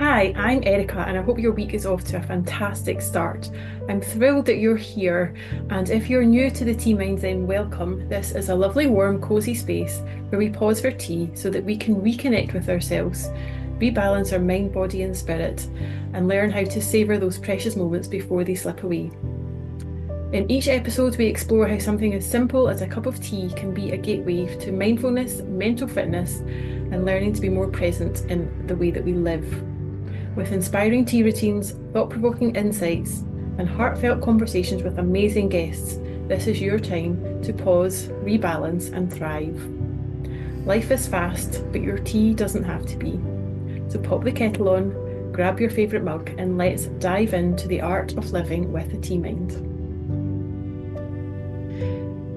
Hi, I'm Erica, and I hope your week is off to a fantastic start. I'm thrilled that you're here, and if you're new to the Tea Minds, then welcome. This is a lovely, warm, cosy space where we pause for tea so that we can reconnect with ourselves, rebalance our mind, body, and spirit, and learn how to savour those precious moments before they slip away. In each episode, we explore how something as simple as a cup of tea can be a gateway to mindfulness, mental fitness, and learning to be more present in the way that we live. With inspiring tea routines, thought-provoking insights, and heartfelt conversations with amazing guests, this is your time to pause, rebalance, and thrive. Life is fast, but your tea doesn't have to be. So pop the kettle on, grab your favourite mug, and let's dive into the art of living with a tea mind.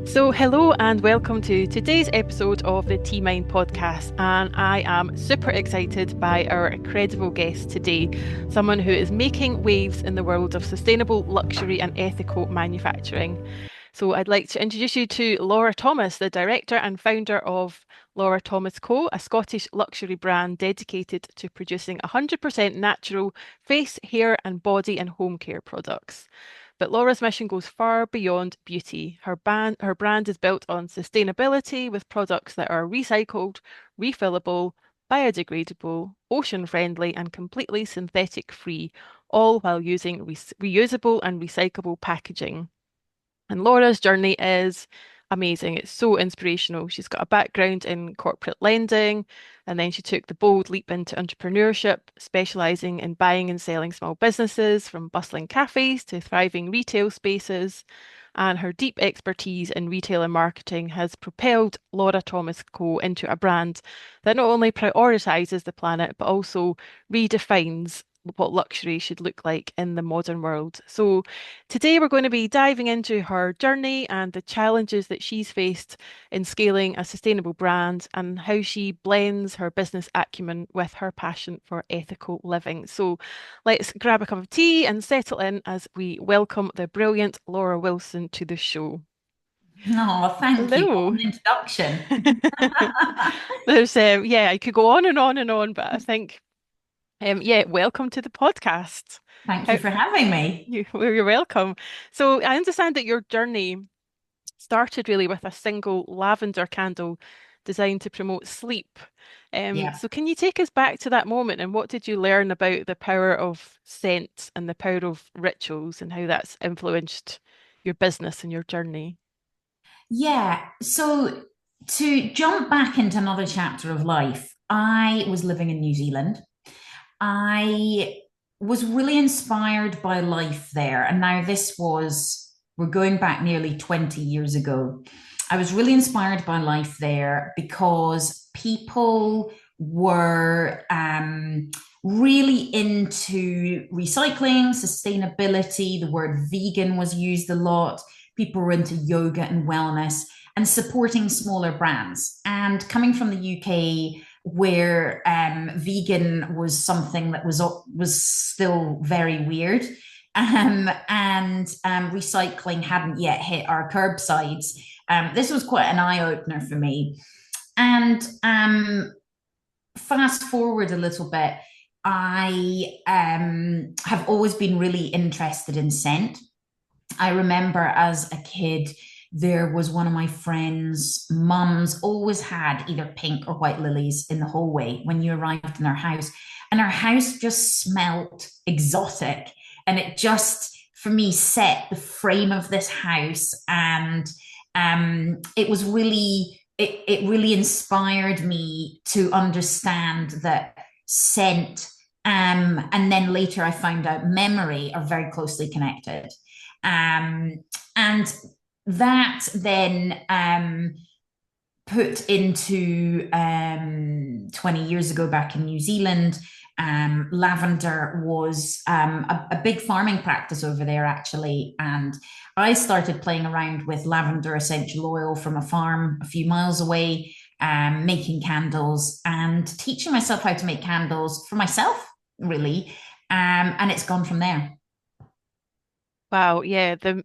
So, hello and welcome to today's episode of the Tea Mind podcast. And I am super excited by our incredible guest today, someone who is making waves in the world of sustainable luxury and ethical manufacturing. So, I'd like to introduce you to Laura Thomas, the director and founder of Laura Thomas Co., a Scottish luxury brand dedicated to producing 100% natural face, hair, and body and home care products. But Laura's mission goes far beyond beauty. Her brand is built on sustainability with products that are recycled, refillable, biodegradable, ocean friendly, and completely synthetic free, all while using reusable and recyclable packaging. And Laura's journey is amazing. It's so inspirational. She's got a background in corporate lending, and then she took the bold leap into entrepreneurship, specializing in buying and selling small businesses from bustling cafes to thriving retail spaces. And her deep expertise in retail and marketing has propelled Laura Thomas Co. into a brand that not only prioritizes the planet, but also redefines what luxury should look like in the modern world. So, today we're going to be diving into her journey and the challenges that she's faced in scaling a sustainable brand and how she blends her business acumen with her passion for ethical living. So, let's grab a cup of tea and settle in as we welcome the brilliant Laura Wilson to the show. Oh, thank you. What Hello. an introduction. I could go on and on and on, but I think, welcome to the podcast. Thank you How, for having me. you're welcome. So I understand that your journey started really with a single lavender candle designed to promote sleep. Yeah. So can you take us back to that moment and what did you learn about the power of scent and the power of rituals and how that's influenced your business and your journey? Yeah. So to jump back into another chapter of life, I was living in New Zealand. I was really inspired by life there. And now we're going back nearly 20 years ago. I was really inspired by life there because people were really into recycling, sustainability. The word vegan was used a lot. People were into yoga and wellness and supporting smaller brands. And coming from the UK, where vegan was something that was still very weird, and recycling hadn't yet hit our curbsides. This was quite an eye opener for me. And fast forward a little bit, I have always been really interested in scent. I remember as a kid, there was one of my friends' mums always had either pink or white lilies in the hallway when you arrived in our house. And our house just smelt exotic. And it just, for me, set the frame of this house. And it really inspired me to understand that scent and then later I found out memory are very closely connected. And that then put into 20 years ago back in New Zealand. Lavender was a big farming practice over there, actually. And I started playing around with lavender essential oil from a farm a few miles away, making candles and teaching myself how to make candles for myself, really. And it's gone from there. Wow, yeah, the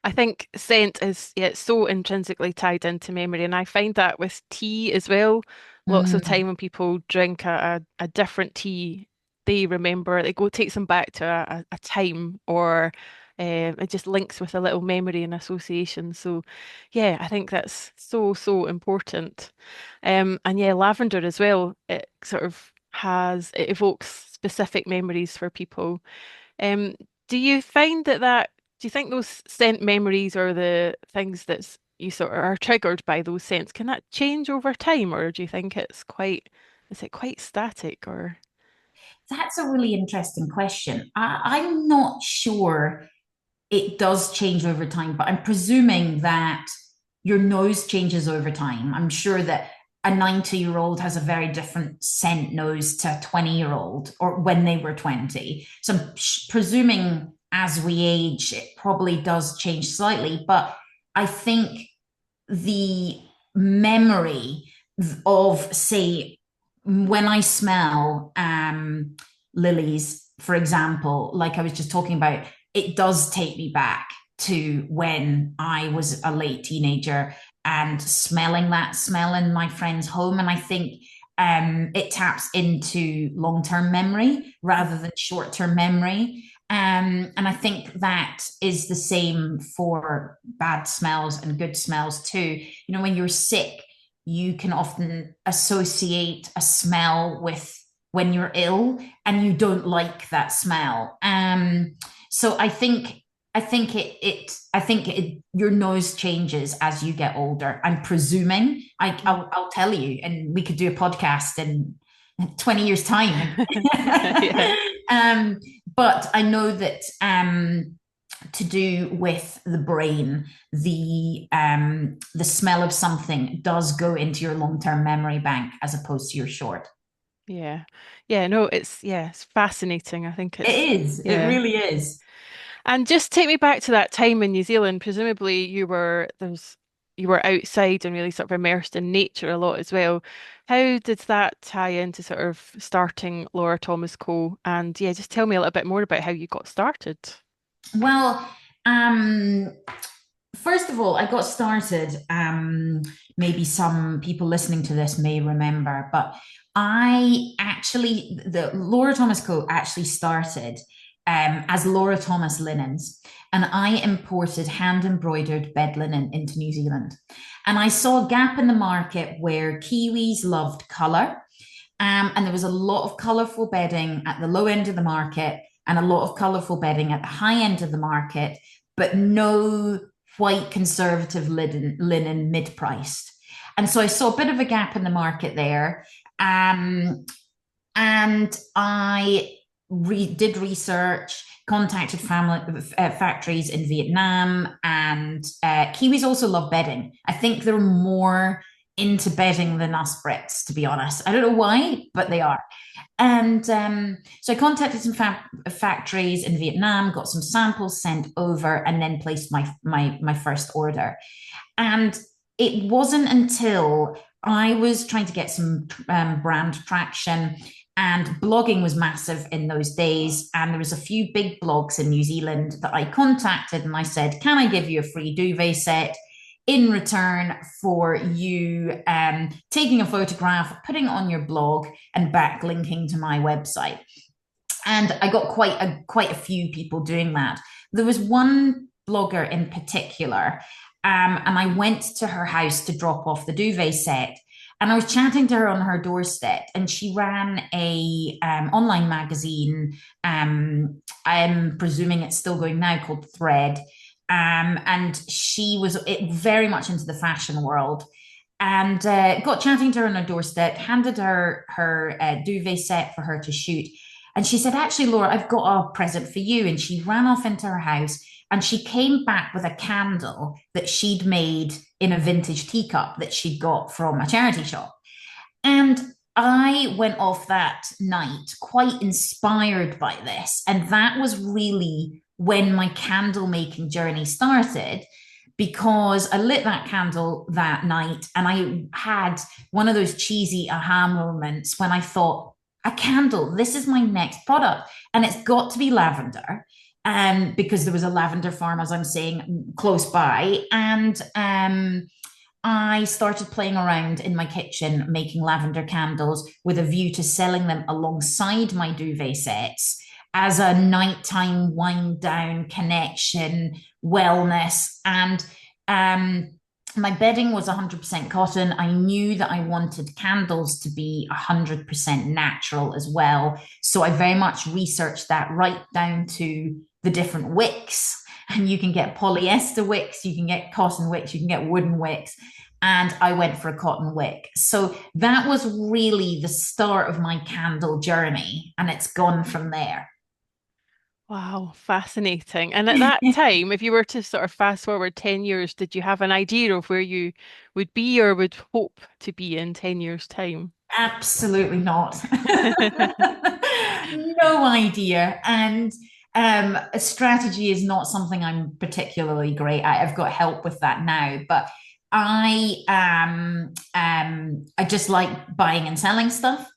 I think scent is it's so intrinsically tied into memory, and I find that with tea as well. Lots of Mm, time when people drink a different tea, they remember. It takes them back to a time, or it just links with a little memory and association. So, yeah, I think that's so, so important. And yeah, lavender as well. It sort of it evokes specific memories for people. Um, do you find do you think those scent memories or the things that you sort of are triggered by those scents, can that change over time, or do you think is it quite static or? That's a really interesting question. I'm not sure it does change over time, but I'm presuming that your nose changes over time. I'm sure that a 90-year-old has a very different scent nose to a 20-year-old or when they were 20. So I'm presuming as we age, it probably does change slightly. But I think the memory of, say, when I smell lilies, for example, like I was just talking about, it does take me back to when I was a late teenager and smelling that smell in my friend's home. And I think it taps into long-term memory rather than short-term memory. And I think that is the same for bad smells and good smells too. You know, when you're sick, you can often associate a smell with when you're ill and you don't like that smell. So I think your nose changes as you get older. I'm presuming. I'll tell you, and we could do a podcast in 20 years time. Yeah. um, but I know that to do with the brain, the smell of something does go into your long-term memory bank as opposed to your short. Yeah. Yeah, no, it's fascinating. I think It it's is. It yeah. really is. And just take me back to that time in New Zealand. Presumably you were outside and really sort of immersed in nature a lot as well. How did that tie into sort of starting Laura Thomas Co? And yeah, just tell me a little bit more about how you got started. Well, um, first of all, I got started. Maybe some people listening to this may remember, but the Laura Thomas Co. actually started as Laura Thomas Linens, and I imported hand embroidered bed linen into New Zealand. And I saw a gap in the market where Kiwis loved colour, and there was a lot of colourful bedding at the low end of the market and a lot of colourful bedding at the high end of the market, but no white conservative linen mid-priced. And so I saw a bit of a gap in the market there. And I did research, contacted factories in Vietnam, and Kiwis also love bedding. I think they're more into bedding than us Brits, to be honest. I don't know why, but they are. And so I contacted some factories in Vietnam, got some samples sent over, and then placed my first order. And it wasn't until I was trying to get some brand traction, and blogging was massive in those days. And there was a few big blogs in New Zealand that I contacted, and I said, "Can I give you a free duvet set in return for you taking a photograph, putting it on your blog, and backlinking to my website?" And I got quite a few people doing that. There was one blogger in particular, and I went to her house to drop off the duvet set. And I was chatting to her on her doorstep, and she ran a online magazine. I'm presuming it's still going now, called Thread. And she was very much into the fashion world, and got chatting to her on her doorstep, handed her duvet set for her to shoot. And she said, "Actually, Laura, I've got a present for you." And she ran off into her house, and she came back with a candle that she'd made in a vintage teacup that she'd got from a charity shop. And I went off that night quite inspired by this. And that was really when my candle making journey started, because I lit that candle that night and I had one of those cheesy aha moments when I thought, a candle, this is my next product. And it's got to be lavender. Because there was a lavender farm, as I'm saying, close by. And I started playing around in my kitchen, making lavender candles with a view to selling them alongside my duvet sets as a nighttime wind down connection, wellness. And um, my bedding was 100% cotton. I knew that I wanted candles to be 100% natural as well. So I very much researched that right down to the different wicks. And you can get polyester wicks, you can get cotton wicks, you can get wooden wicks. And I went for a cotton wick. So that was really the start of my candle journey. And it's gone from there. Wow, fascinating. And at that time, if you were to sort of fast forward 10 years, did you have an idea of where you would be or would hope to be in 10 years' time? Absolutely not. No idea. And a strategy is not something I'm particularly great at. I've got help with that now, but I just like buying and selling stuff.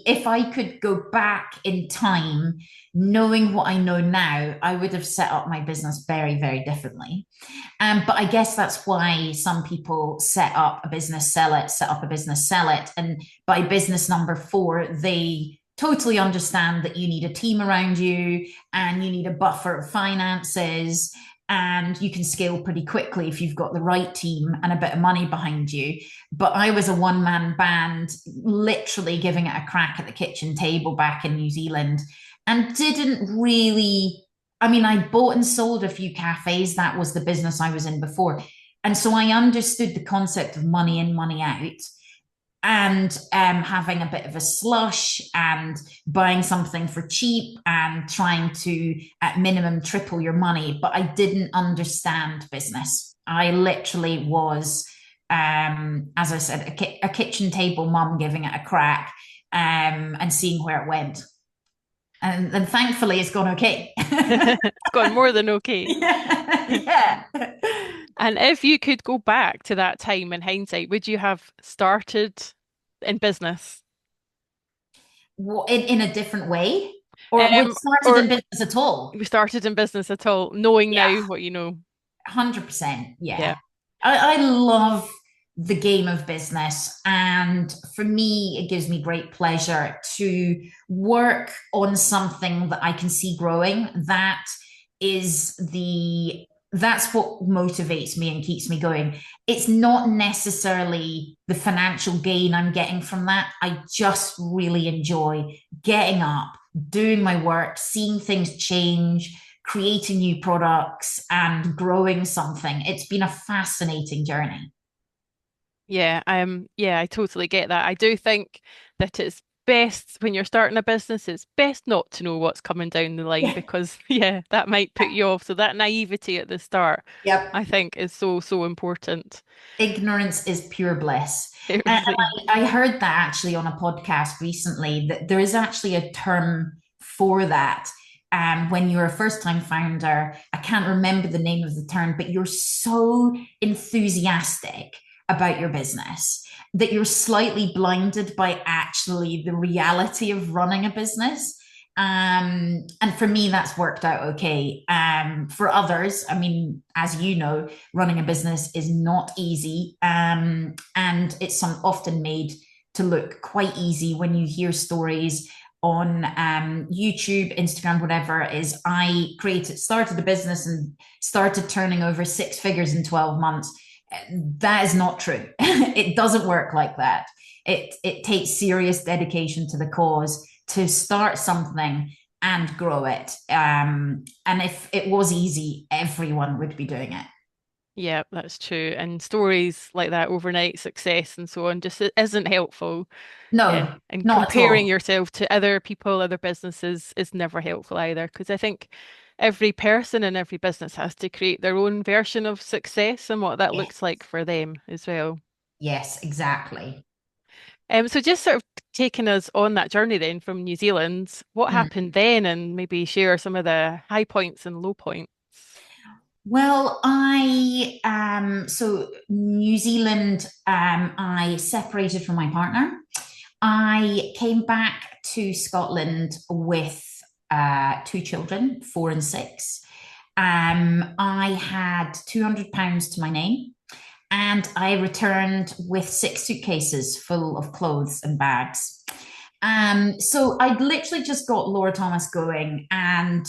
If I could go back in time, knowing what I know now, I would have set up my business very, very differently. But I guess that's why some people set up a business, sell it, set up a business, sell it. And by business number four, they totally understand that you need a team around you and you need a buffer of finances. And you can scale pretty quickly if you've got the right team and a bit of money behind you. But I was a one-man band, literally giving it a crack at the kitchen table back in New Zealand and didn't really. I mean, I bought and sold a few cafes. That was the business I was in before. And so I understood the concept of money in, money out, and having a bit of a slush and buying something for cheap and trying to, at minimum, triple your money. But I didn't understand business. I literally was, as I said, a kitchen table mum giving it a crack, and seeing where it went. And thankfully, it's gone okay. It's gone more than okay. Yeah. And if you could go back to that time in hindsight, would you have started in business? In a different way, or would Um, started or in business at all? we started in business at all, knowing Yeah, now what you know? 100%. Yeah. Yeah. I love the game of business. And for me, it gives me great pleasure to work on something that I can see growing. Is the that's what motivates me and keeps me going. It's not necessarily the financial gain I'm getting from that. I just really enjoy getting up, doing my work, seeing things change, creating new products and growing something. It's been a fascinating journey. Yeah, I totally get that. I do think that it's best when you're starting a business, it's best not to know what's coming down the line Yeah. because yeah, that might put you off. So that naivety at the start, Yep. I think is so, so important. Ignorance is pure bliss. It And really is. I heard that actually on a podcast recently, that there is actually a term for that. When you're a first time founder, I can't remember the name of the term, but you're so enthusiastic about your business that you're slightly blinded by actually the reality of running a business. And for me, that's worked out okay. For others, I mean, as you know, running a business is not easy. And it's often made to look quite easy when you hear stories on YouTube, Instagram, whatever. Is I started a business and started turning over six figures in 12 months. That is not true. It doesn't work like that. It takes serious dedication to the cause to start something and grow it. And if it was easy, everyone would be doing it. Yeah, that's true. And stories like that, overnight success and so on, just isn't helpful. No, And not at comparing all. yourself to other people, other businesses is never helpful either. Because I think every person and every business has to create their own version of success and what that looks Yes, like for them as well. yes, exactly. So just sort of taking us on that journey then from New Zealand, what Mm. happened then and maybe share some of the high points and low points. Well, so New Zealand, I separated from my partner. I came back to Scotland with two children, 4 and 6. I had £200 to my name, and I returned with 6 suitcases full of clothes and bags. So I'd literally just got Laura Thomas going, and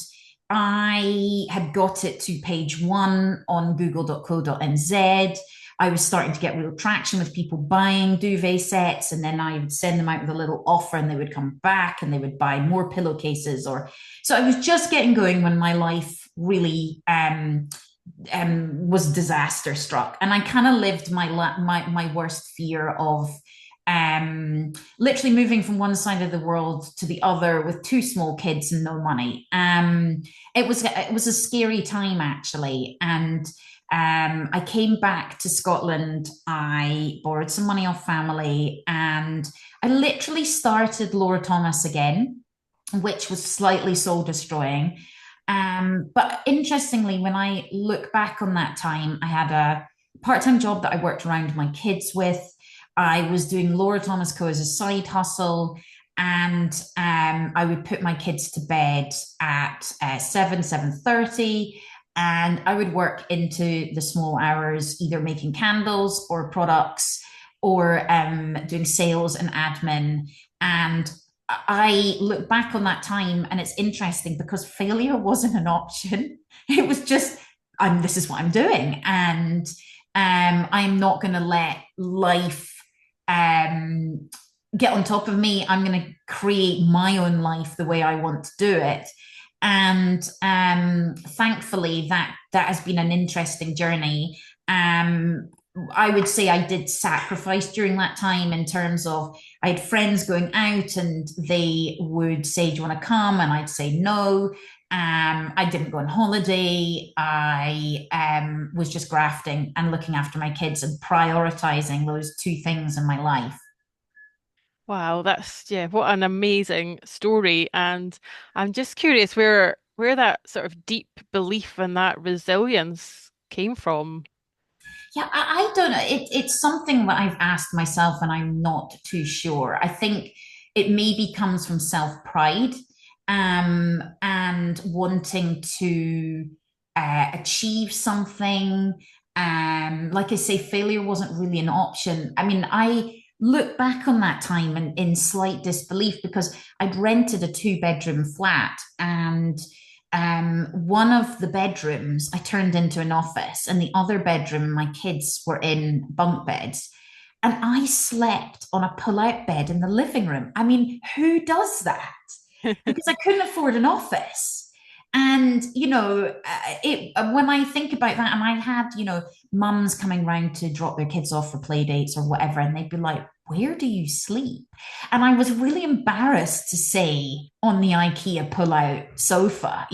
I had got it to page one on google.co.nz. I was starting to get real traction with people buying duvet sets, and then I would send them out with a little offer, and they would come back and they would buy more pillowcases. Or so I was just getting going when my life really was disaster struck, and I kind of lived my worst fear of literally moving from one side of the world to the other with two small kids and no money. It was a scary time, actually, and I came back to Scotland. I borrowed some money off family, and I literally started Laura Thomas again, which was slightly soul destroying. But interestingly, when I look back on that time, I had a part-time job that I worked around my kids with. I was doing Laura Thomas Co as a side hustle, and I would put my kids to bed at 7:30, and I would work into the small hours, either making candles or products, or doing sales and admin. And I look back on that time, and it's interesting because failure wasn't an option. It was just, this is what I'm doing, and I'm not going to let life get on top of me. I'm going to create my own life the way I want to do it. And thankfully, that has been an interesting journey. I would say I did sacrifice during that time, in terms of I had friends going out and they would say, "Do you want to come?" And I'd say no. I didn't go on holiday. I was just grafting and looking after my kids and prioritizing those two things in my life. Wow, that's yeah, what an amazing story. And I'm just curious where that sort of deep belief and that resilience came from. Yeah, I don't know. It's something that I've asked myself, and I'm not too sure. I think it maybe comes from self-pride, and wanting to achieve something. Like I say, failure wasn't really an option. I mean, I look back on that time in slight disbelief, because I'd rented a two-bedroom flat, and one of the bedrooms I turned into an office, and the other bedroom, my kids were in bunk beds. And I slept on a pull-out bed in the living room. I mean, who does that? Because I couldn't afford an office. And when I think about that, and I had mums coming round to drop their kids off for play dates or whatever, and they'd be like, "Where do you sleep?" And I was really embarrassed to say, "On the IKEA pull-out sofa."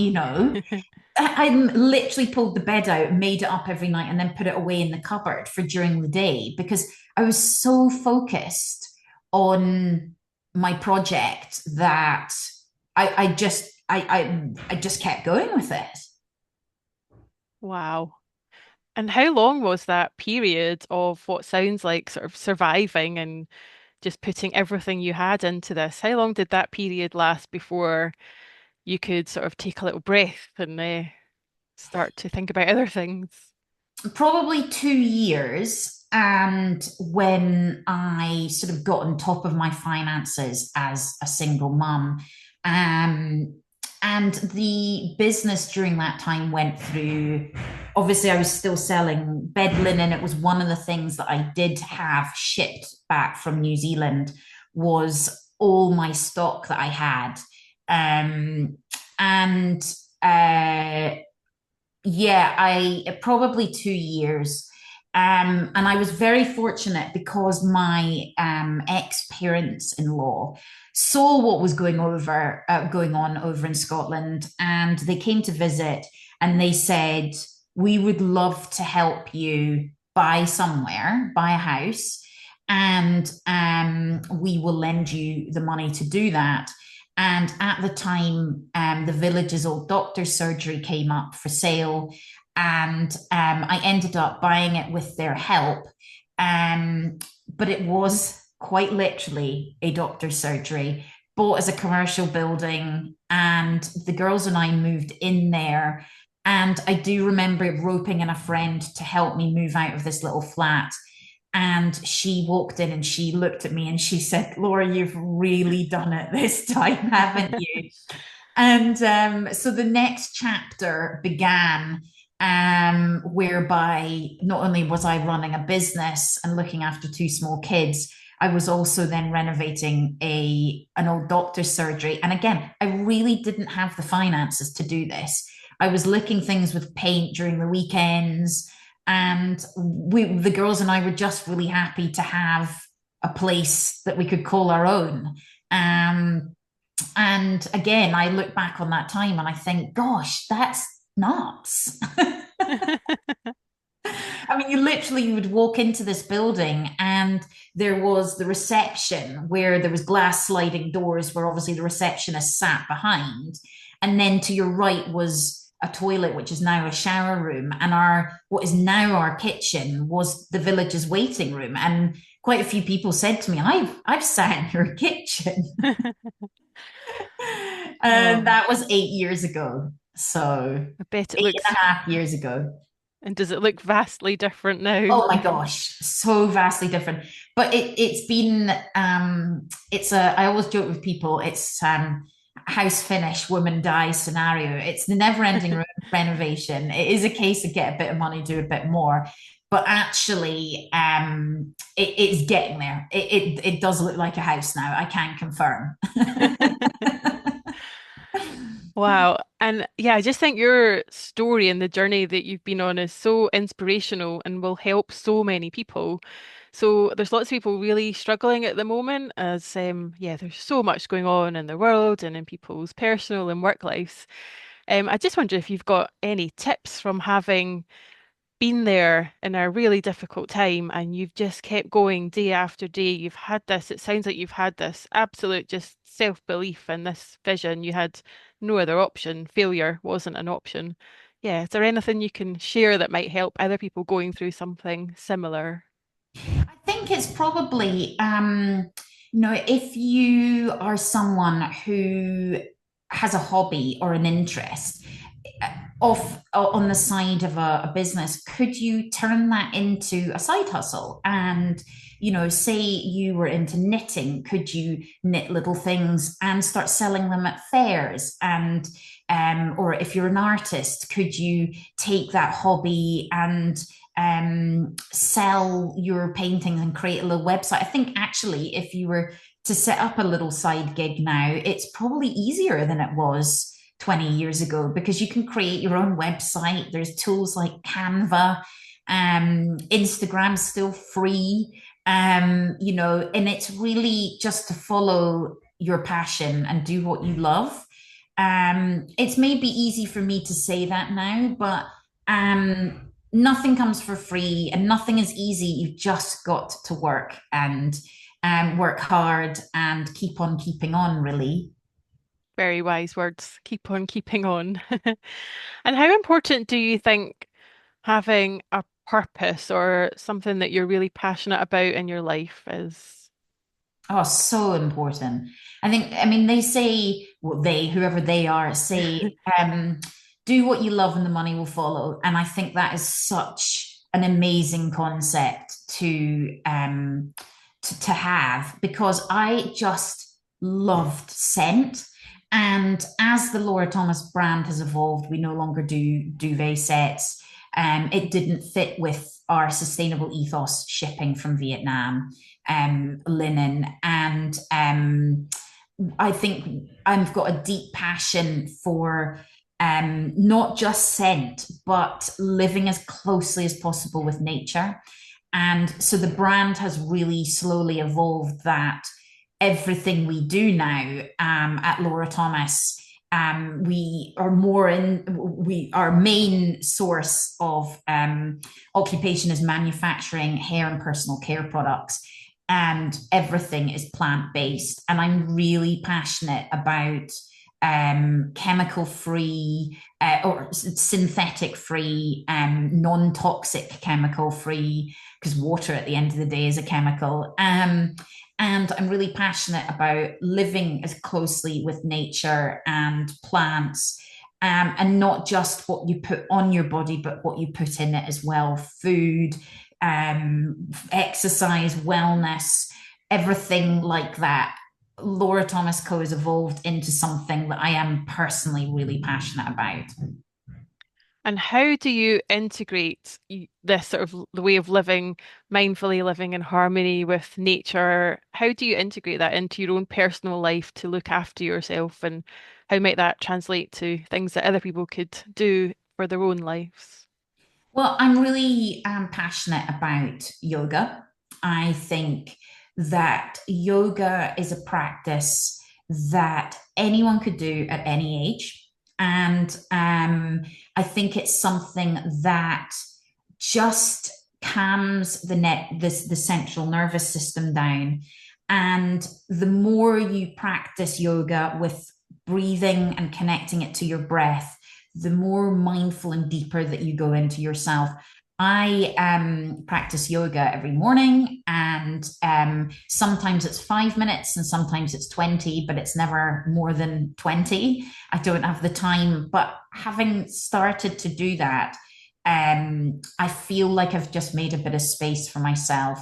I literally pulled the bed out, made it up every night, and then put it away in the cupboard for during the day, because I was so focused on my project that I just kept going with it. Wow. And how long was that period of what sounds like sort of surviving and just putting everything you had into this? How long did that period last before you could sort of take a little breath and start to think about other things? Probably 2 years. And when I sort of got on top of my finances as a single mum, um, and the business during that time went through, obviously, I was still selling bed linen. It was one of the things that I did have shipped back from New Zealand, was all my stock that I had. And yeah, I probably 2 years. And I was very fortunate, because my ex-parents-in-law saw what was going on over in Scotland, and they came to visit, and they said, "We would love to help you buy somewhere, buy a house, and we will lend you the money to do that." And at the time, the village's old doctor's surgery came up for sale, and I ended up buying it with their help. But it was quite literally a doctor's surgery, bought as a commercial building, and the girls and I moved in there. And I do remember roping in a friend to help me move out of this little flat. And she walked in and she looked at me and she said, Laura, you've really done it this time, haven't you? And so the next chapter began, whereby not only was I running a business and looking after two small kids, I was also then renovating an old doctor's surgery. And again, I really didn't have the finances to do this. I was licking things with paint during the weekends, and the girls and I were just really happy to have a place that we could call our own. Um, and again, I look back on that time and I think, gosh, that's nuts. I mean, you literally would walk into this building and there was the reception where there was glass sliding doors where obviously the receptionist sat behind. And then to your right was a toilet, which is now a shower room. And what is now our kitchen was the village's waiting room. And quite a few people said to me, I've sat in your kitchen. And Oh, that was 8 years ago. So I bet it eight looks. and a half years ago. And does it look vastly different now? Oh my gosh, so vastly different. But it's been it's a I always joke with people, it's house finish, woman die scenario. It's the never-ending renovation. It is a case of get a bit of money, do a bit more. But actually, it's getting there. It does look like a house now. I can confirm. Wow. And yeah, I just think your story and the journey that you've been on is so inspirational and will help so many people. So there's lots of people really struggling at the moment as yeah, there's so much going on in the world and in people's personal and work lives. I just wonder if you've got any tips from having been there in a really difficult time and you've just kept going day after day. You've had this, it sounds like you've had this absolute just self-belief and this vision. You had no other option. Failure wasn't an option. Yeah, is there anything you can share that might help other people going through something similar? I think it's probably, if you are someone who has a hobby or an interest off on the side of a business, could you turn that into a side hustle? And, say you were into knitting, could you knit little things and start selling them at fairs? And, or if you're an artist, could you take that hobby and sell your paintings and create a little website? I think actually, if you were to set up a little side gig now, it's probably easier than it was 20 years ago because you can create your own website. There's tools like Canva, Instagram's still free, and it's really just to follow your passion and do what you love. It's maybe easy for me to say that now, but nothing comes for free and nothing is easy. You've just got to work and work hard and keep on keeping on, really. Very wise words. Keep on keeping on. And how important do you think having a purpose or something that you're really passionate about in your life is? Oh, so important. I mean, they say, well, whoever they are, say, do what you love and the money will follow. And I think that is such an amazing concept to have because I just loved scent. And as the Laura Thomas brand has evolved, we no longer do duvet sets. It didn't fit with our sustainable ethos, shipping from Vietnam, linen. And I think I've got a deep passion for not just scent, but living as closely as possible with nature. And so the brand has really slowly evolved that everything we do now at Laura Thomas, we are our main source of occupation is manufacturing hair and personal care products. And everything is plant based. And I'm really passionate about chemical free or synthetic free, non toxic chemical free, because water at the end of the day is a chemical. And I'm really passionate about living as closely with nature and plants and not just what you put on your body, but what you put in it as well. Food, exercise, wellness, everything like that. Laura Thomas Co. has evolved into something that I am personally really passionate about. And how do you integrate this sort of the way of living, mindfully living in harmony with nature? How do you integrate that into your own personal life to look after yourself? And how might that translate to things that other people could do for their own lives? Well, I'm really passionate about yoga. I think that yoga is a practice that anyone could do at any age. And I think it's something that just calms the central nervous system down. And the more you practice yoga with breathing and connecting it to your breath, the more mindful and deeper that you go into yourself. I practice yoga every morning, and sometimes it's 5 minutes and sometimes it's 20, but it's never more than 20. I don't have the time, but having started to do that, I feel like I've just made a bit of space for myself.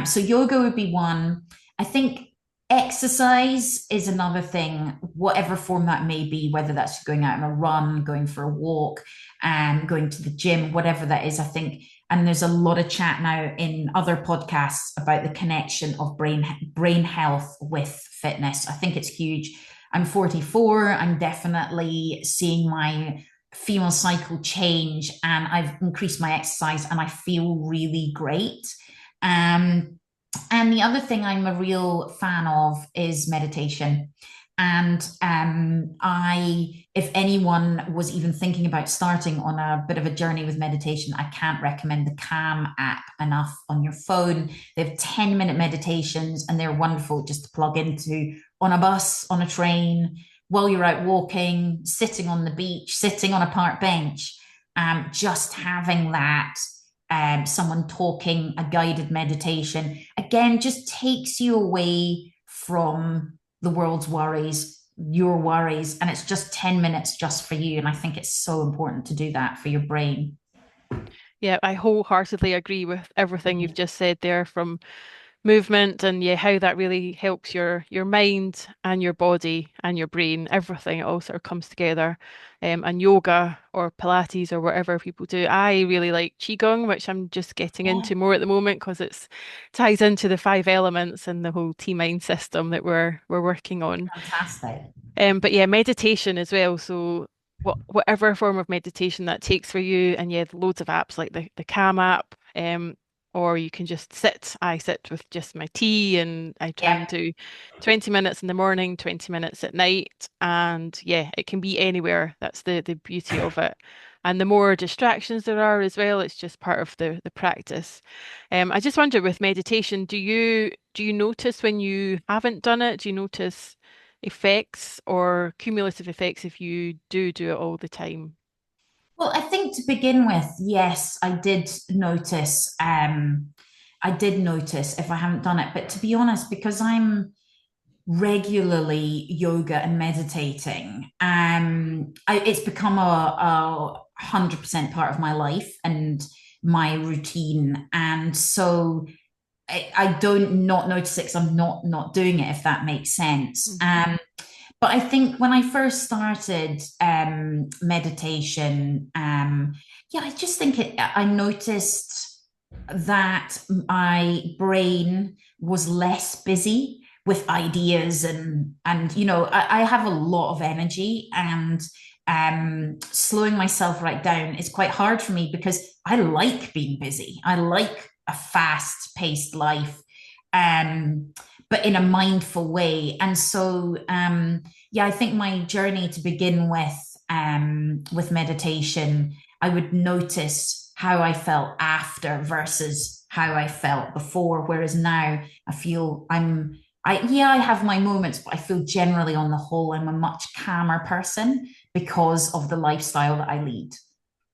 So yoga would be one. I think exercise is another thing, whatever form that may be, whether that's going out on a run, going for a walk, going to the gym, whatever that is, I think. And there's a lot of chat now in other podcasts about the connection of brain health with fitness. I think it's huge. I'm 44. I'm definitely seeing my female cycle change, and I've increased my exercise and I feel really great. And the other thing I'm a real fan of is meditation. And if anyone was even thinking about starting on a bit of a journey with meditation, I can't recommend the Calm app enough on your phone. They have 10-minute meditations and they're wonderful just to plug into on a bus, on a train, while you're out walking, sitting on the beach, sitting on a park bench. Just having that someone talking, a guided meditation, again, just takes you away from the world's worries, your worries, and it's just 10 minutes just for you. And I think it's so important to do that for your brain. Yeah, I wholeheartedly agree with everything you've just said there, from movement and yeah, how that really helps your mind and your body and your brain, everything. It all sort of comes together. And yoga or Pilates or whatever people do. I really like Qigong, which I'm just getting Yeah, into more at the moment because it's ties into the five elements and the whole T mind system that we're working on. fantastic. But yeah, meditation as well. So whatever form of meditation that takes for you, and yeah, loads of apps like the Calm app. Or you can just sit. I sit with just my tea and I try and Yeah. do 20 minutes in the morning, 20 minutes at night. And yeah, it can be anywhere. That's the beauty of it. And the more distractions there are as well, it's just part of the practice. I just wonder with meditation, do you notice when you haven't done it? Do you notice effects or cumulative effects if you do it all the time? Well, I think to begin with, yes, I did notice. I did notice if I haven't done it, but to be honest, because I'm regularly yoga and meditating, it's become a 100% part of my life and my routine, and so I don't not notice it because I'm not doing it, if that makes sense. Hmm. But I think when I first started meditation, yeah, I just think I noticed that my brain was less busy with ideas, and I have a lot of energy, and slowing myself right down is quite hard for me because I like being busy. I like a fast paced life. Um, but in a mindful way. And so, yeah, I think my journey to begin with meditation, I would notice how I felt after versus how I felt before. Whereas now I feel I have my moments, but I feel generally on the whole, I'm a much calmer person because of the lifestyle that I lead.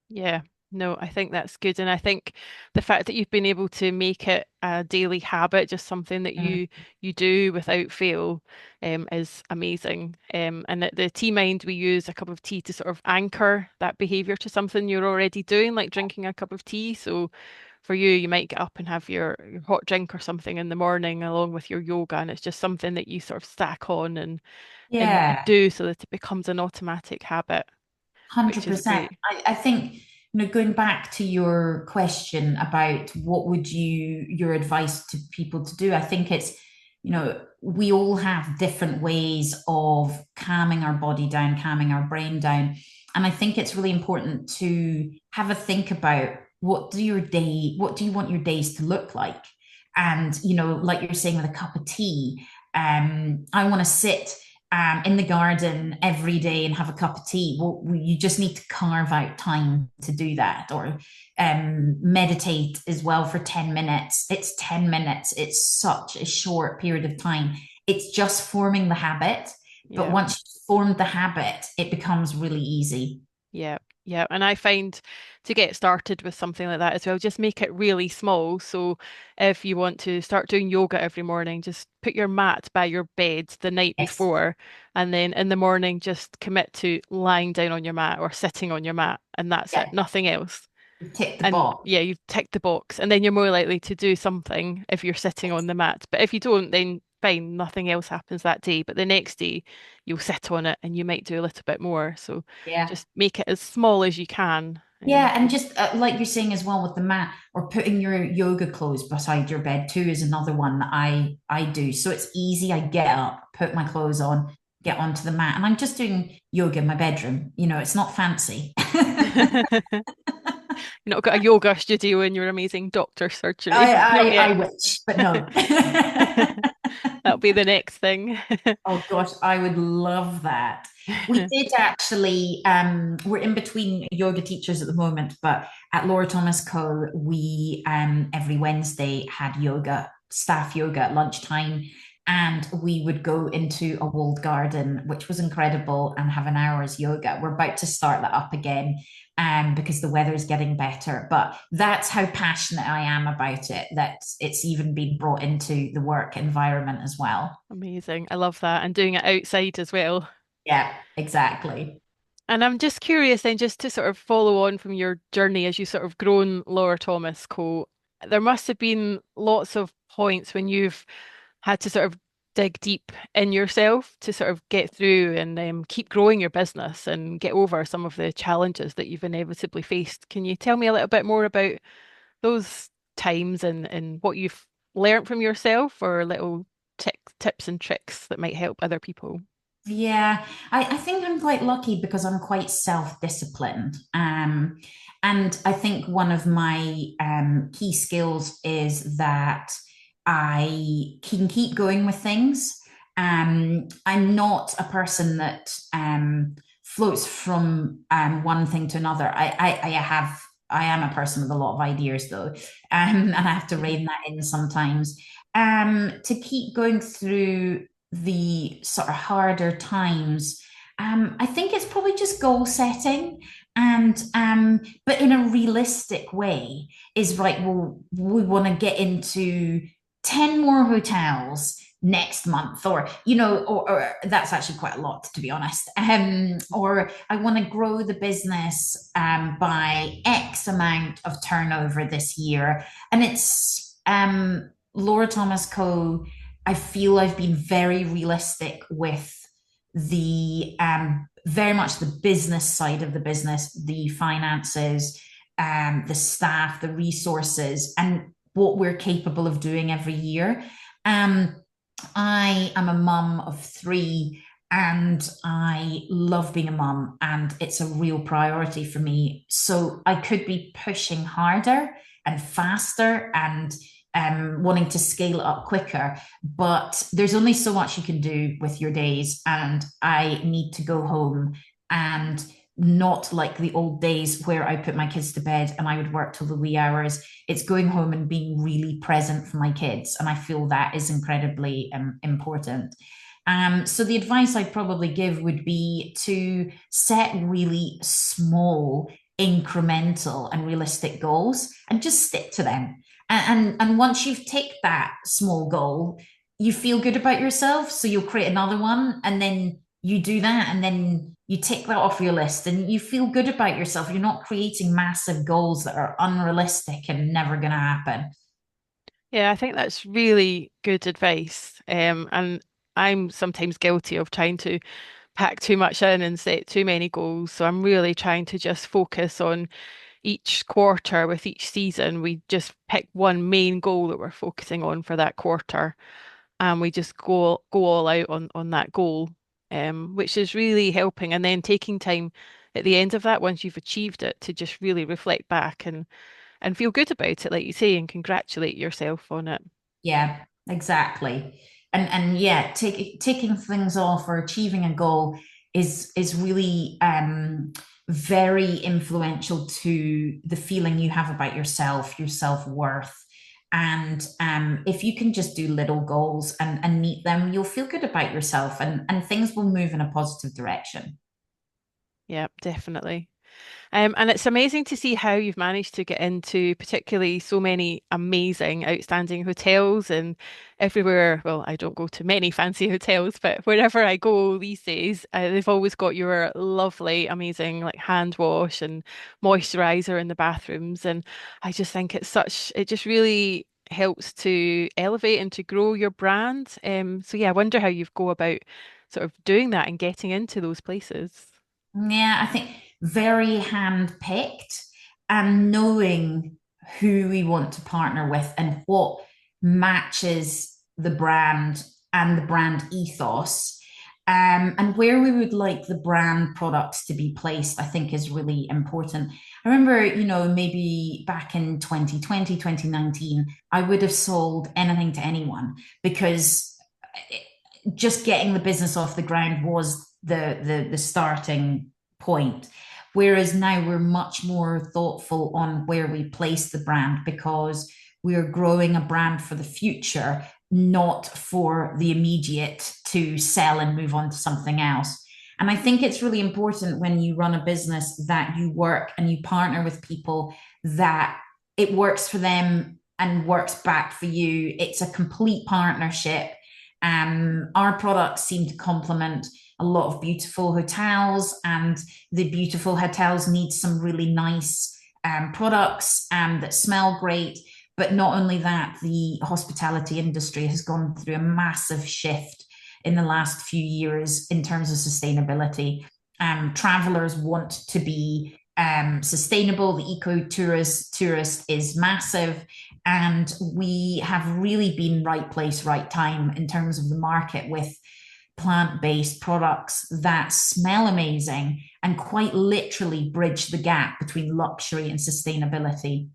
Yeah. No, I think that's good. And I think the fact that you've been able to make it a daily habit, just something that Mm. you do without fail, is amazing. And at the Tea Mind, we use a cup of tea to sort of anchor that behavior to something you're already doing, like drinking a cup of tea. So for you, you might get up and have your hot drink or something in the morning along with your yoga, and it's just something that you sort of stack on and Yeah. do so that it becomes an automatic habit, which is 100%. great. I think, going back to your question about what would your advice to people to do, I think it's, we all have different ways of calming our body down, calming our brain down. And I think it's really important to have a think about what do you want your days to look like? And, like you're saying with a cup of tea, I want to sit in the garden every day and have a cup of tea. Well, you just need to carve out time to do that, or meditate as well for 10 minutes. It's 10 minutes. It's such a short period of time. It's just forming the habit. But Yeah. once you've formed the habit, it becomes really easy. Yeah, yeah. And I find to get started with something like that as well, just make it really small. So if you want to start doing yoga every morning, just put your mat by your bed the night Yes. before, and then in the morning, just commit to lying down on your mat or sitting on your mat, and that's it, Yeah. nothing else. You tick the And box. yeah, you've ticked the box, and then you're more likely to do something if you're sitting on the mat. But if you don't, then fine, nothing else happens that day. But the next day, you'll sit on it and you might do a little bit more. So Yeah. just make it as small as you can. Yeah, and just like you're saying as well with the mat, or putting your yoga clothes beside your bed too is another one that I do. So it's easy. I get up, put my clothes on, get onto the mat, and I'm just doing yoga in my bedroom. It's not fancy. You've not got a yoga studio in your amazing doctor surgery. I, Not I yet. I wish, but no. That'll be the next thing. Oh gosh, I would love that. We did actually, we're in between yoga teachers at the moment, but at Laura Thomas Co., we every Wednesday had yoga, staff yoga at lunchtime, and we would go into a walled garden, which was incredible, and have an hour's yoga. We're about to start that up again, because the weather is getting better. But that's how passionate I am about it, that it's even been brought into the work environment as well. Amazing. I love that. And doing it outside as well. Yeah, exactly. And I'm just curious then, just to sort of follow on from your journey as you sort of grown Laura Thomas Co. There must have been lots of points when you've had to sort of dig deep in yourself to sort of get through and keep growing your business and get over some of the challenges that you've inevitably faced. Can you tell me a little bit more about those times and what you've learned from yourself, or little tips and tricks that might help other people? Yeah, I think I'm quite lucky because I'm quite self-disciplined. And I think one of my key skills is that I can keep going with things. I'm not a person that floats from one thing to another. I am a person with a lot of ideas though, and I have to rein that in sometimes. To keep going through the sort of harder times, I think it's probably just goal setting, and but in a realistic way, is right. Well, we want to get into 10 more hotels next month, or or that's actually quite a lot, to be honest. Or I want to grow the business by X amount of turnover this year, and it's Laura Thomas Co. I feel I've been very realistic with the very much the business side of the business, the finances, the staff, the resources, and what we're capable of doing every year. Um, I am a mum of three, and I love being a mum, and it's a real priority for me. So I could be pushing harder and faster and wanting to scale it up quicker, but there's only so much you can do with your days, and I need to go home, and not like the old days where I put my kids to bed and I would work till the wee hours. It's going home and being really present for my kids. And I feel that is incredibly important. So the advice I'd probably give would be to set really small, incremental and realistic goals and just stick to them. And once you've ticked that small goal, you feel good about yourself. So you'll create another one and then you do that and then you tick that off your list and you feel good about yourself. You're not creating massive goals that are unrealistic and never going to happen. Yeah, I think that's really good advice. And I'm sometimes guilty of trying to pack too much in and set too many goals. So I'm really trying to just focus on each quarter with each season. We just pick one main goal that we're focusing on for that quarter, and we just go all out on that goal, which is really helping. And then taking time at the end of that, once you've achieved it, to just really reflect back and feel good about it, like you say, and congratulate yourself on it. Yeah, exactly. And yeah, taking things off or achieving a goal is really very influential to the feeling you have about yourself, your self-worth. And if you can just do little goals and meet them, you'll feel good about yourself and things will move in a positive direction. Yeah, definitely. And it's amazing to see how you've managed to get into particularly so many amazing, outstanding hotels and everywhere. Well, I don't go to many fancy hotels, but wherever I go these days, they've always got your lovely, amazing like hand wash and moisturizer in the bathrooms. And I just think it just really helps to elevate and to grow your brand. So yeah, I wonder how you go about sort of doing that and getting into those places. Yeah, I think very hand-picked and knowing who we want to partner with and what matches the brand and the brand ethos, and where we would like the brand products to be placed, I think is really important. I remember, maybe back in 2020, 2019, I would have sold anything to anyone because just getting the business off the ground was the starting point. Whereas now we're much more thoughtful on where we place the brand because we're growing a brand for the future, not for the immediate to sell and move on to something else. And I think it's really important when you run a business that you work and you partner with people that it works for them and works back for you. It's a complete partnership. Our products seem to complement a lot of beautiful hotels, and the beautiful hotels need some really nice products that smell great. But not only that, the hospitality industry has gone through a massive shift in the last few years in terms of sustainability. Travelers want to be sustainable. The eco tourist is massive, and we have really been right place, right time in terms of the market with plant-based products that smell amazing and quite literally bridge the gap between luxury and sustainability.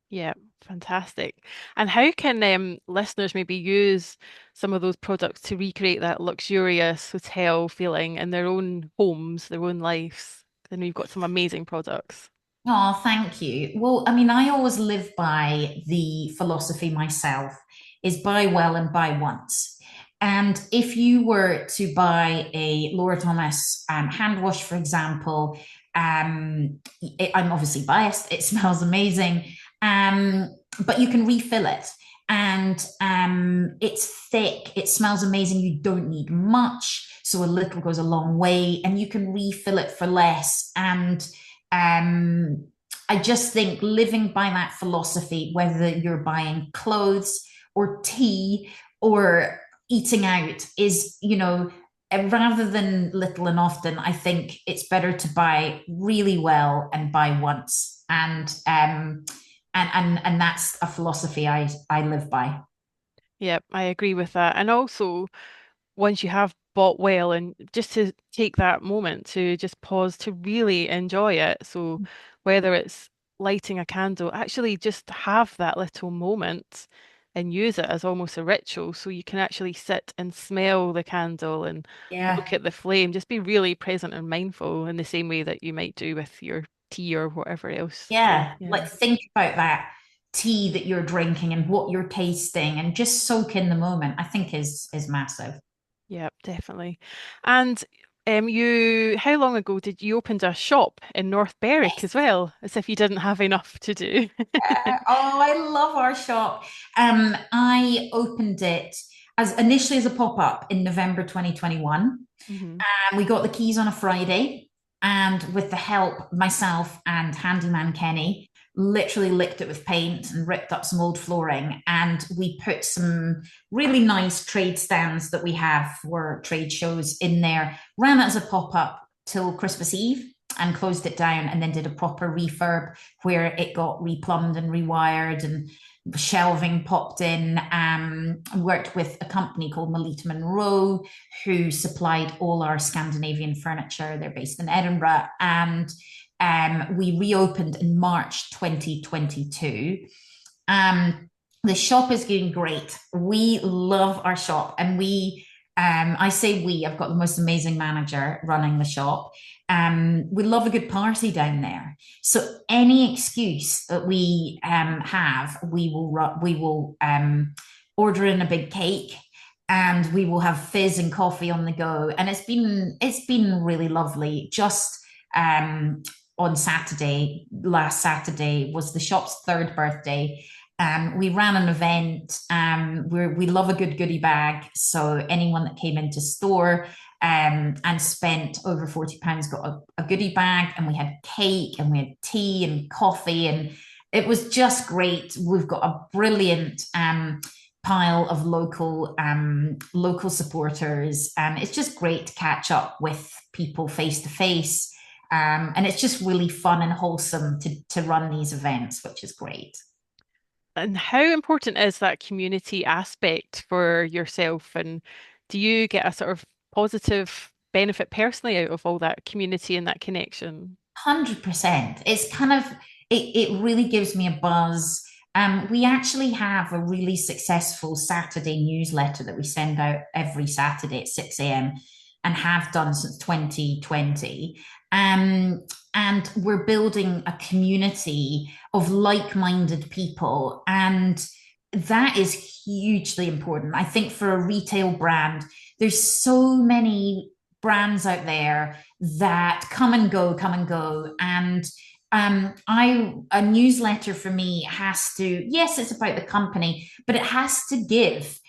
Yeah, fantastic. And how can listeners maybe use some of those products to recreate that luxurious hotel feeling in their own homes, their own lives? I know you've got some amazing products. Oh, thank you. Well, I mean, I always live by the philosophy myself is buy well and buy once. And if you were to buy a Laura Thomas hand wash, for example, I'm obviously biased. It smells amazing, but you can refill it, and it's thick. It smells amazing. You don't need much, so a little goes a long way, and you can refill it for less. And I just think living by that philosophy, whether you're buying clothes or tea or eating out, is, rather than little and often, I think it's better to buy really well and buy once. And that's a philosophy I live by. Yep, I agree with that. And also, once you have bought well, and just to take that moment to just pause to really enjoy it. So whether it's lighting a candle, actually just have that little moment and use it as almost a ritual. So you can actually sit and smell the candle and look Yeah. at the flame. Just be really present and mindful in the same way that you might do with your tea or whatever else. So Yeah, yeah. like think about that tea that you're drinking and what you're tasting and just soak in the moment, I think is massive. Yeah, definitely. And You, how long ago did you opened a shop in North Berwick as well, as if you didn't have enough to do? Oh, I love our shop. I opened it as initially as a pop-up in November 2021. Hmm. And we got the keys on a Friday. And with the help, myself and handyman Kenny literally licked it with paint and ripped up some old flooring. And we put some really nice trade stands that we have for trade shows in there, ran it as a pop-up till Christmas Eve and closed it down, and then did a proper refurb where it got replumbed and rewired and shelving popped in. Worked with a company called Melita Monroe, who supplied all our Scandinavian furniture. They're based in Edinburgh. And we reopened in March 2022. The shop is doing great. We love our shop, and I say we, I've got the most amazing manager running the shop. We love a good party down there. So any excuse that we have, we will order in a big cake, and we will have fizz and coffee on the go. And it's been really lovely. Just on Saturday, last Saturday was the shop's third birthday. We ran an event. We love a good goodie bag. So anyone that came into store and spent over £40 got a goodie bag, and we had cake and we had tea and coffee, and it was just great. We've got a brilliant pile of local supporters, and it's just great to catch up with people face to face. And it's just really fun and wholesome to run these events, which is great. And how important is that community aspect for yourself? And do you get a sort of positive benefit personally out of all that community and that connection? 100%. It's kind of it really gives me a buzz. We actually have a really successful Saturday newsletter that we send out every Saturday at 6 a.m. and have done since 2020. And we're building a community of like-minded people. And that is hugely important. I think for a retail brand, there's so many brands out there that come and go, come and go. And I a newsletter for me has to, yes, it's about the company, but it has to give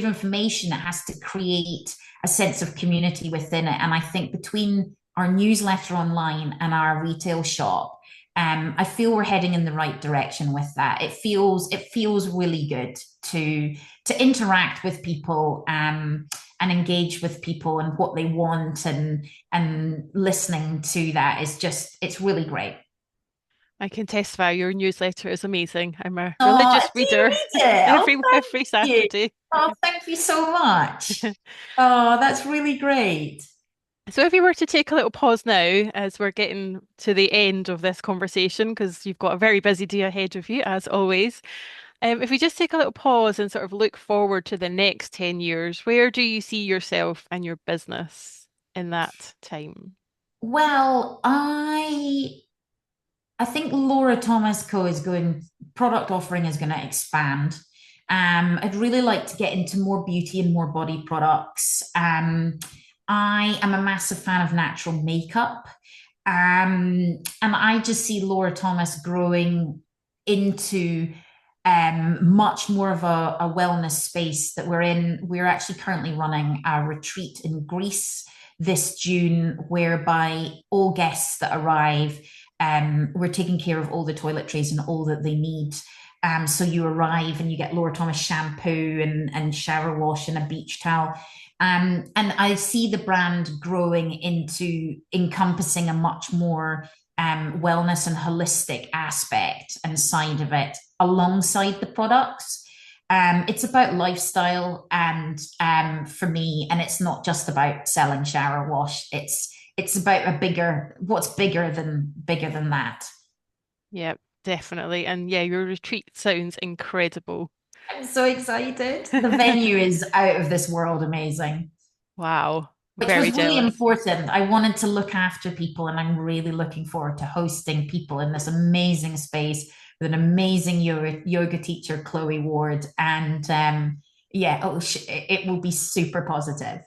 information, it has to create a sense of community within it. And I think between our newsletter online and our retail shop, I feel we're heading in the right direction with that. It feels really good to interact with people, and engage with people and what they want, and listening to that is just it's really great. I can testify your newsletter is amazing. I'm a Oh, religious do you reader read it? Oh, every thank you. Saturday. Oh, thank you so much. Oh, that's really great. So if you were to take a little pause now as we're getting to the end of this conversation, because you've got a very busy day ahead of you, as always, if we just take a little pause and sort of look forward to the next 10 years, where do you see yourself and your business in that time? Well, I think Laura Thomas Co. is going, product offering is going to expand. I'd really like to get into more beauty and more body products. I am a massive fan of natural makeup. And I just see Laura Thomas growing into much more of a wellness space that we're in. We're actually currently running a retreat in Greece this June, whereby all guests that arrive, we're taking care of all the toiletries and all that they need. So you arrive and you get Laura Thomas shampoo and shower wash and a beach towel. And I see the brand growing into encompassing a much more wellness and holistic aspect and side of it alongside the products. It's about lifestyle, and for me, and it's not just about selling shower wash. It's about what's bigger than that. Yeah, definitely. And yeah, your retreat sounds incredible. I'm so excited. The venue is out of this world amazing, Wow, which very was really jealous. important. I wanted to look after people, and I'm really looking forward to hosting people in this amazing space with an amazing yoga teacher, Chloe Ward. And yeah, it will be super positive.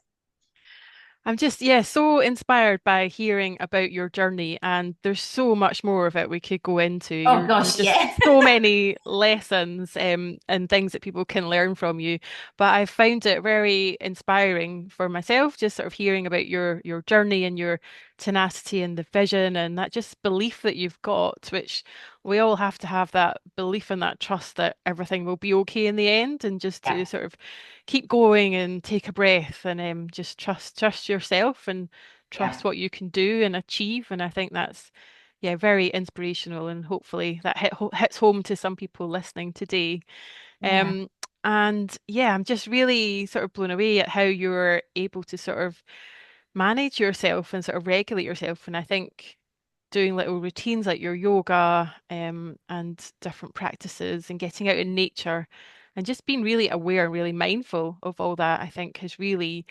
I'm just, so inspired by hearing about your journey, and there's so much more of it we could go into. Oh You're gosh, just yeah. so many lessons and things that people can learn from you. But I found it very inspiring for myself, just sort of hearing about your journey and your tenacity and the vision and that just belief that you've got, which we all have to have that belief and that trust that everything will be okay in the end, and just to Yeah, sort of keep going and take a breath and just trust yourself and trust yeah, what you can do and achieve. And I think that's very inspirational, and hopefully that hits home to some people listening today. yeah. Um, and I'm just really sort of blown away at how you're able to sort of manage yourself and sort of regulate yourself. And I think doing little routines like your yoga and different practices and getting out in nature and just being really aware and really mindful of all that, I think has really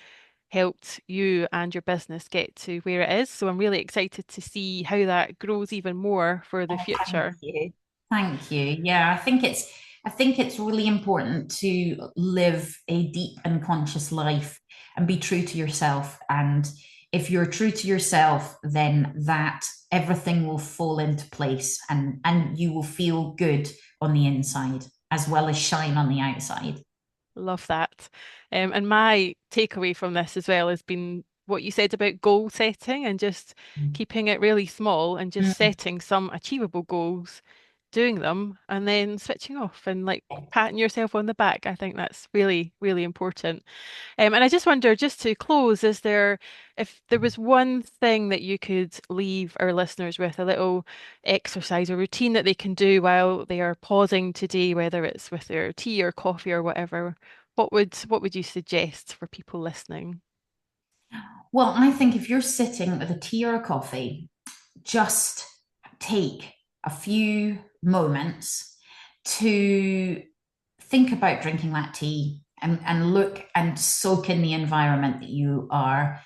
helped you and your business get to where it is. So I'm really excited to see how that grows even more for the Oh, thank future. you. Thank you. Yeah, I think it's really important to live a deep and conscious life and be true to yourself. And if you're true to yourself, then that everything will fall into place and you will feel good on the inside as well as shine on the outside. Love that. And my takeaway from this as well has been what you said about goal setting and just keeping it really small and just Mm. setting some achievable goals, doing them, and then switching off and like patting yourself on the back. I think that's really, really important. And I just wonder, just to close, if there was one thing that you could leave our listeners with, a little exercise or routine that they can do while they are pausing today, whether it's with their tea or coffee or whatever, what would you suggest for people listening? Well, I think if you're sitting with a tea or a coffee, just take a few moments to think about drinking that tea and look and soak in the environment that you are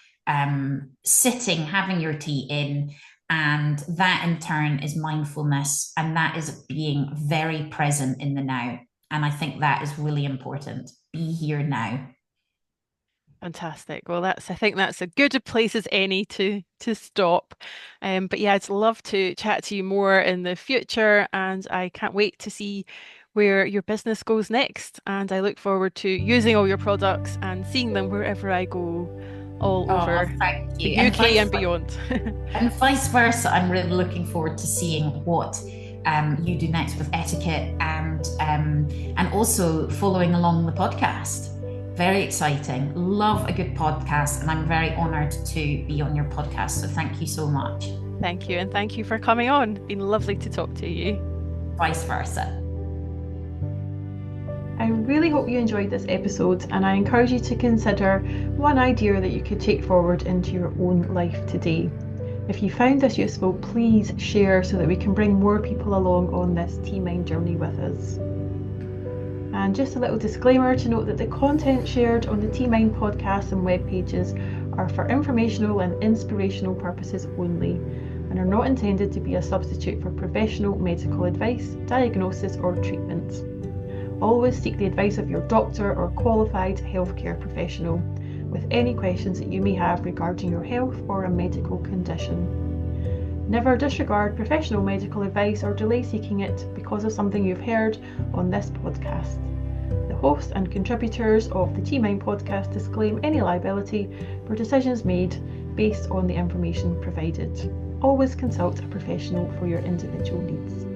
sitting, having your tea in. And that in turn is mindfulness, and that is being very present in the now. And I think that is really important. Be here now. Fantastic. Well, I think that's a good a place as any to stop. But I'd love to chat to you more in the future, and I can't wait to see where your business goes next. And I look forward to using all your products and seeing them wherever I go, all Oh, over thank the you. UK and beyond. And vice versa. I'm really looking forward to seeing what you do next with etiquette and also following along the podcast. Very exciting. Love a good podcast, and I'm very honoured to be on your podcast. So thank you so much. Thank you, and thank you for coming on. Been lovely to talk to you. Vice versa. I really hope you enjoyed this episode, and I encourage you to consider one idea that you could take forward into your own life today. If you found this useful, please share so that we can bring more people along on this Tea Mind journey with us. And just a little disclaimer to note that the content shared on the Tea Mind podcast and web pages are for informational and inspirational purposes only, and are not intended to be a substitute for professional medical advice, diagnosis, or treatment. Always seek the advice of your doctor or qualified healthcare professional with any questions that you may have regarding your health or a medical condition. Never disregard professional medical advice or delay seeking it because of something you've heard on this podcast. The host and contributors of the Tea Mind podcast disclaim any liability for decisions made based on the information provided. Always consult a professional for your individual needs.